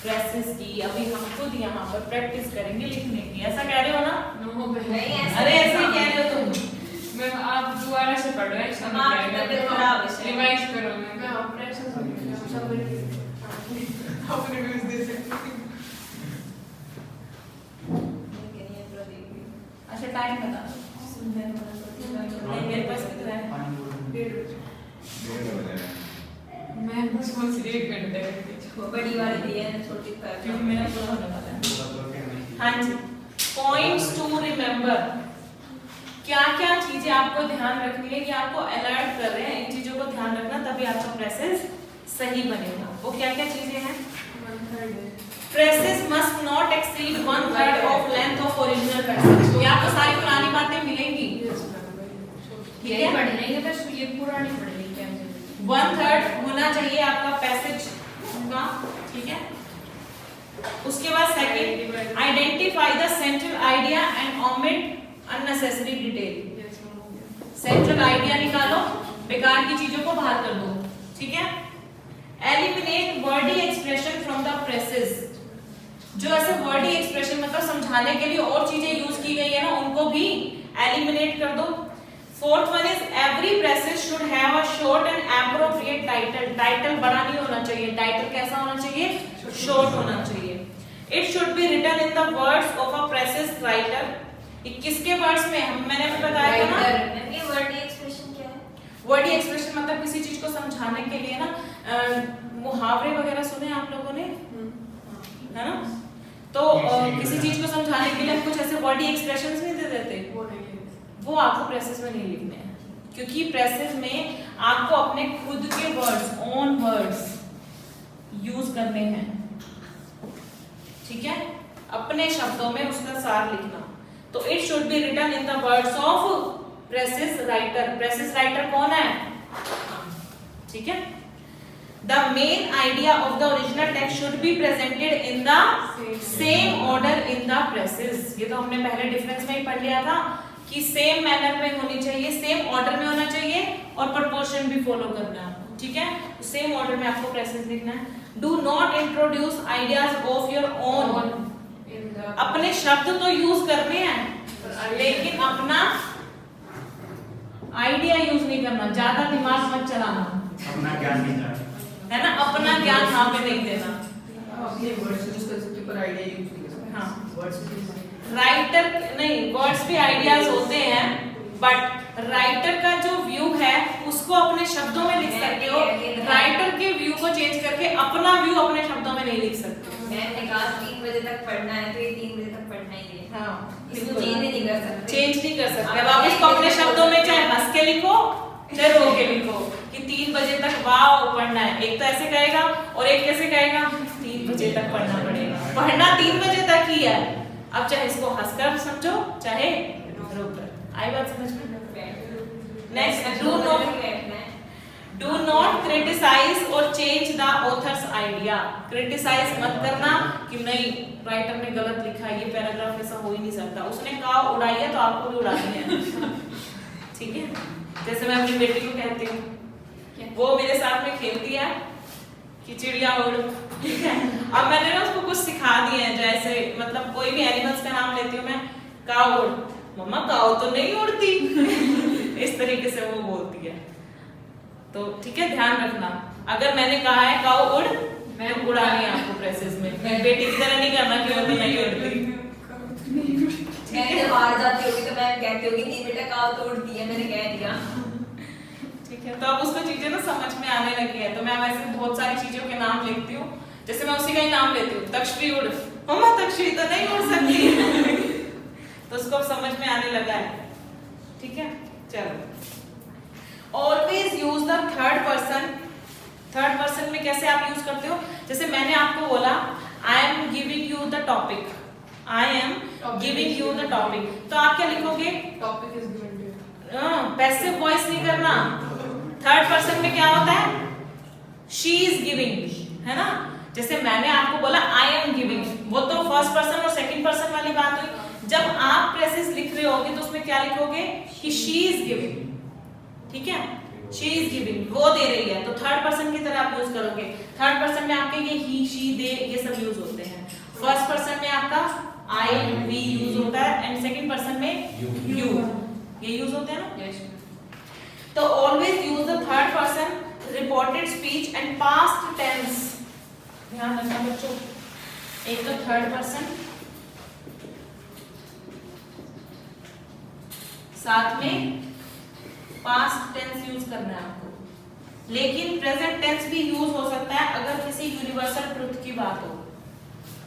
S1: प्रेसेस की, अभी हम खुद यहाँ पर प्रैक्टिस करेंगे लिखने की। ऐसा कह रहे हो ना?
S3: नो
S2: नहीं ऐसा
S1: अरे ऐसे ही कह रहे हो तुम।
S3: मैम आप दोबारा से पढ़ो, ऐसा
S2: हाँ, तबीयत खराब है।
S3: रिवाइज करो मैम।
S5: मैं ऑपरेशन सब आप रिव्यूज दे सकते हैं।
S1: अच्छा टाइम बता दो। नहीं मेरे पास कितना है?
S5: 1:30।
S3: मैं सोच रही कर दे
S2: वो बड़ी वाली दी है, छोटी
S1: क्योंकि मेरा पूरा होने वाला है। हाँ जी, पॉइंट्स टू रिमेम्बर, क्या क्या चीजें आपको ध्यान रखनी है कि आपको अलर्ट कर रहे हैं, इन चीजों को ध्यान रखना तभी आपका प्रेसेस सही बनेगा। वो क्या क्या चीजें हैं?
S3: 1/3
S1: presses must not exceed 1/3 of length of original passage. ये आपको सारी पुरानी बातें मिलेंगी, ठीक
S2: ये
S1: है?
S2: पढ़ लेंगे, बस ये पूरा नहीं पढ़ लेंगे।
S1: 1/3 होना चाहिए आपका पैसेज का। ठीक है, उसके बाद second, identify the central idea and omit unnecessary detail. Central idea निकालो, बेकार की चीजों को बाहर कर दो। ठीक है, eliminate Verde expression from the presses. जो ऐसे वर्डी एक्सप्रेशन मतलब समझाने के लिए और चीजें यूज की गई है ना, उनको भी एलिमिनेट कर दो। Fourth one is every presses should have a short and appropriate title. Title बड़ा नहीं होना चाहिए, टाइटल कैसा होना चाहिए? शॉर्ट होना चाहिए। It should be written in the words of a precis writer. किसके वर्ड्स में? मैंने अभी बताया था ना,
S2: ये वर्ड एक्सप्रेशन क्या है?
S1: वर्डी एक्सप्रेशन मतलब किसी चीज को समझाने के लिए ना, मुहावरे वगैरह सुने आप लोगों ने, है ना? तो किसी चीज को समझाने के लिए हम कुछ ऐसे वर्डी एक्सप्रेशंस नहीं दे देते,
S3: वो नहीं है।
S1: वो आपको प्रेसेस में नहीं लिखने हैं, क्योंकि प्रेसेस में आपको अपने खुद के वर्ड्स, ओन वर्ड्स यूज करने हैं, ठीक है? अपने शब्दों में उसका सार लिखना। तो it should be written in the words of precis writer. Precis writer कौन है? ठीक है? The main idea of the original text should be presented in the same order in the presses। ये तो हमने पहले डिफरेंस में ही पढ़ लिया था कि सेम मैनर में होनी चाहिए, सेम ऑर्डर में होना चाहिए और प्रोपोर्शन भी फॉलो करना है, ठीक है? सेम ऑर्डर में आपको प्रेसेस लिखना है। Do not introduce ideas of your own। अपने शब्द तो यूज करने हैं लेकिन अपना आइडिया यूज नहीं करना, ज्यादा दिमाग मत चलाना,
S5: अपना ज्ञान नहीं था,
S1: है ना? अपना ज्ञान यहाँ पे नहीं देना।
S3: अपने वर्ड्स यूज कर सकते पर आइडिया यूज नहीं कर सकते।
S1: हाँ।
S3: वर्ड्स
S1: राइटर नहीं, वर्ड्स भी आइडियाज होते हैं, बट राइटर का जो व्यू है उसको अपने शब्दों में लिख सकते हो। राइटर के व्यू को चेंज करके अपना व्यू अपने शब्दों में नहीं लिख सकते।
S2: मैंने कहा 3 बजे तक पढ़ना है तो ये 3 बजे तक पढ़ना ही है।
S1: हाँ,
S2: इसको चेंज नहीं कर सकते।
S1: चेंज नहीं कर सकते। अब आप इसको अपने शब्दों में चाहे हंस के लिखो चाहे रो के लिखो कि 3 बजे तक वाव पढ़ना है। एक तो ऐसे कहेगा और एक कैसे कहेगा? 3 बजे तक पढ़ना पड़ेगा। पढ़ना 3 बजे तक ही है। अब चाहे इसको हंसकर समझो चाहे रोकर। आई बात समझ में? नेक्स्ट, डू नॉट क्रिटिसाइज और change the author's idea. Criticise मत करना कि नहीं राइटर ने गलत लिखा है, ये पैराग्राफ ऐसा हो ही नहीं सकता, उसने कहा उड़ाई है तो आपको भी उड़ानी है, ठीक है? जैसे मैं अपनी बेटी को कहती हूँ, वो मेरे साथ में खेलती है कि चिड़िया उड़, ठीक है? अब मैंने ना उसको कुछ सिखा दिए हैं, जैसे मतलब कोई भी एनिमल्स का नाम लेती हूँ मैं, काऊ उड़, मम्मा काऊ तो नहीं उड़ती इस तरीके से वो बोलती है। तो ठीक है, ध्यान रखना, अगर मैंने कहा है काऊ उड़, मैं उड़ानी है आपको प्रेसेस में, बेटी की तरह नहीं करना कि वो तो नहीं उड़ती।
S2: मैं बाहर जाती होगी तो मैं कहती होगी नहीं बेटा काऊ तो उड़ती है, मैंने कह दिया।
S1: ठीक है, तो अब उसको चीजें ना समझ में आने लगी है, तो मैं वैसे बहुत सारी चीजों के नाम लिखती हूँ, जैसे मैं उसी का ही नाम लेती हूँ, तक्षरी उड़, मम्मा तक्षरी तो नहीं उड़ सकती तो उसको समझ में आने लगा है, ठीक है? चलो, always use the third person. Third person में कैसे आप यूज करते हो? जैसे मैंने आपको बोला I am giving you the topic, I am giving you the topic, तो आप क्या लिखोगे?
S3: Topic is given to you.
S1: Passive voice नहीं करना। थर्ड पर्सन में क्या होता है? शी इज गिविंग, है ना? जैसे मैंने आपको बोला आई एम गिविंग, वो तो फर्स्ट पर्सन और सेकंड पर्सन वाली बात हुई। जब आप प्रेसेस लिख रहे होगे तो उसमें क्या लिखोगे कि शी इज गिविंग, ठीक है? शी इज गिविंग, वो दे रही है, तो थर्ड पर्सन की तरह आप यूज करोगे। थर्ड पर्सन में आपके ये ही, शी, दे, ये सब यूज होते हैं। फर्स्ट पर्सन में आपका आई, वी यूज होता है, एंड सेकंड पर्सन में यू, ये यूज होते हैं ना? तो always use the third person, reported speech and past tense. ध्यान रखना बच्चों, एक तो थर्ड पर्सन, साथ में पास्ट टेंस यूज करना है आपको, लेकिन प्रेजेंट टेंस भी यूज हो सकता है अगर किसी यूनिवर्सल ट्रुथ की बात हो,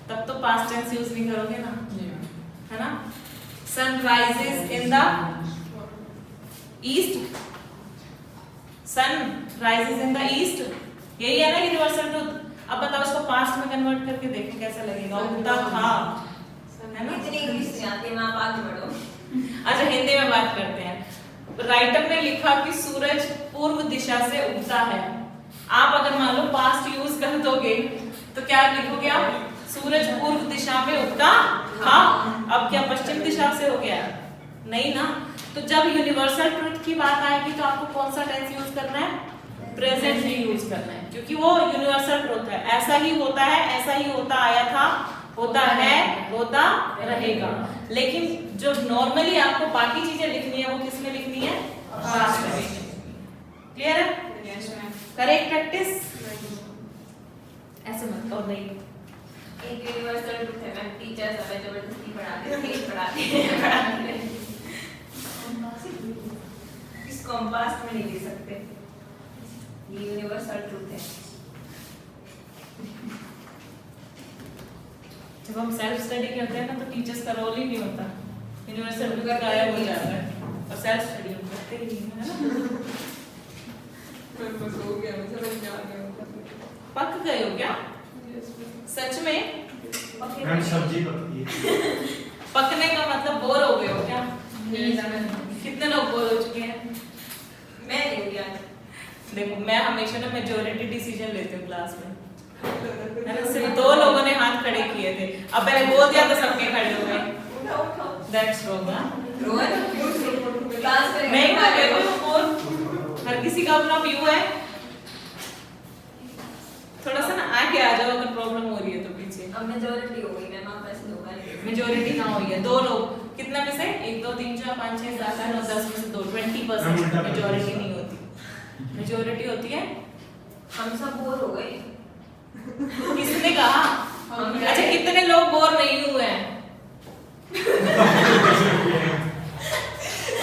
S1: तब तो पास्ट टेंस यूज नहीं करोगे ना, है ना? Sun rises in the east, sun rises in the east, यही है ना यूनिवर्सल ट्रुथ। अब बताओ इसको पास्ट में कन्वर्ट करके देखो कैसा लगेगा। उगता था, है ना?
S2: इतनी इंग्लिश नहीं आती, मैं आप आगे बढ़ो।
S1: अच्छा, हिंदी में बात करते हैं। राइटर ने लिखा कि सूरज पूर्व दिशा से उगता है। आप अगर मान लो पास्ट यूज कर दोगे तो क्या लिखोगे आप? सूरज पूर्व दिशा में उगता था। अब क्या पश्चिम दिशा से हो गया? नहीं ना। तो जब यूनिवर्सल ट्रुथ की बात आएगी तो आपको कौन सा टेंस यूज करना है? प्रेजेंट ही यूज करना है, क्योंकि वो यूनिवर्सल ट्रुथ है। ऐसा ही होता है, ऐसा ही होता आया था, होता है, होता रहेगा। लेकिन जो नॉर्मली आपको बाकी चीजें लिखनी है वो किस में लिखनी है? पास्ट में। क्लियर है? करेक्ट प्रैक्टिस ऐसे मत और नहीं।
S2: एक यूनिवर्सल ट्रुथ है मैम, टीचर्स हमें जबरदस्ती पढ़ाते हैं। इसको हम पास्ट में नहीं ले सकते, ये यूनिवर्सल ट्रुथ है।
S1: जब हम सेल्फ स्टडी करते हैं ना तो टीचर्स का रोल ही नहीं होता, यूनिवर्सल ट्रुथ गायब हो जाता है और सेल्फ स्टडी हम करते ही नहीं, है ना?
S3: मैं बस हो गया, मुझे समझ में आ गया।
S1: पक गए हो क्या सच में?
S5: मैम सब्जी पकती है।
S1: पकने का मतलब बोर हो गए हो क्या?
S2: नहीं समझ।
S1: कितने लोग बोर हो चुके हैं?
S2: मैं नहीं हुई आज।
S1: देखो मैं हमेशा ना मेजॉरिटी डिसीजन लेती हूँ क्लास में, है ना? सिर्फ 2 लोगों ने हाथ खड़े किए थे, अब मैंने बोल दिया तो सबके खड़े हो गए।
S2: उठाओ उठाओ।
S1: That's wrong.
S2: रोहन क्लास में
S1: नहीं कर रहे हो बोर, हर किसी का अपना व्यू है। थोड़ा सा ना आगे आ जाओ अगर प्रॉब्लम हो रही है तो पीछे।
S2: अब मेजॉरिटी हो गई मैम, आप ऐसे धोखा नहीं दे।
S1: मेजॉरिटी कहाँ हुई है? 2 लोग, कितने में से? 1 2 3 4 5 6 7 8 9 10 में से 2, 20%। मेजॉरिटी नहीं होती, मेजॉरिटी होती है।
S2: हम सब बोर हो गए।
S1: किसने कहा? अच्छा कितने लोग बोर नहीं हुए हैं?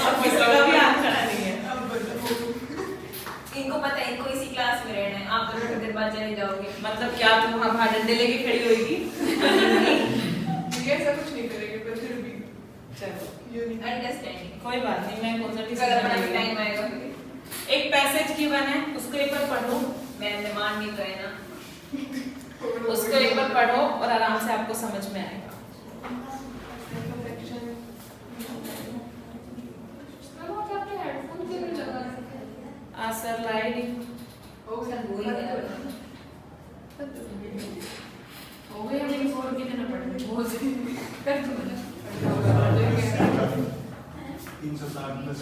S1: अब किसी का भी हाथ खड़ा नहीं है।
S2: इनको पता है, इनको इसी क्लास में रहना है। आप तो थोड़ी देर बाद चले जाओगे।
S1: मतलब क्या तुम हम डंडे लेके खड़ी होगी?
S3: ये ऐसा कुछ नहीं करेंगे, पर फिर भी
S1: चलो
S2: अंडरस्टैंडिंग।
S1: कोई बात नहीं, मैं कौन सा
S2: कल अपना
S1: डिसीजन
S2: टाइम आएगा।
S1: एक पैसेज गिवन है, उसको एक बार पढ़ो,
S2: मैम ने मान नहीं तो है ना।
S1: उसको एक बार पढ़ो और आराम से आपको समझ में आएगा। आसर लाइट
S2: सर वो ही है।
S3: हो गया, हमें 4 के देना पड़ेगा। बहुत कर दो।
S5: 360 प्लस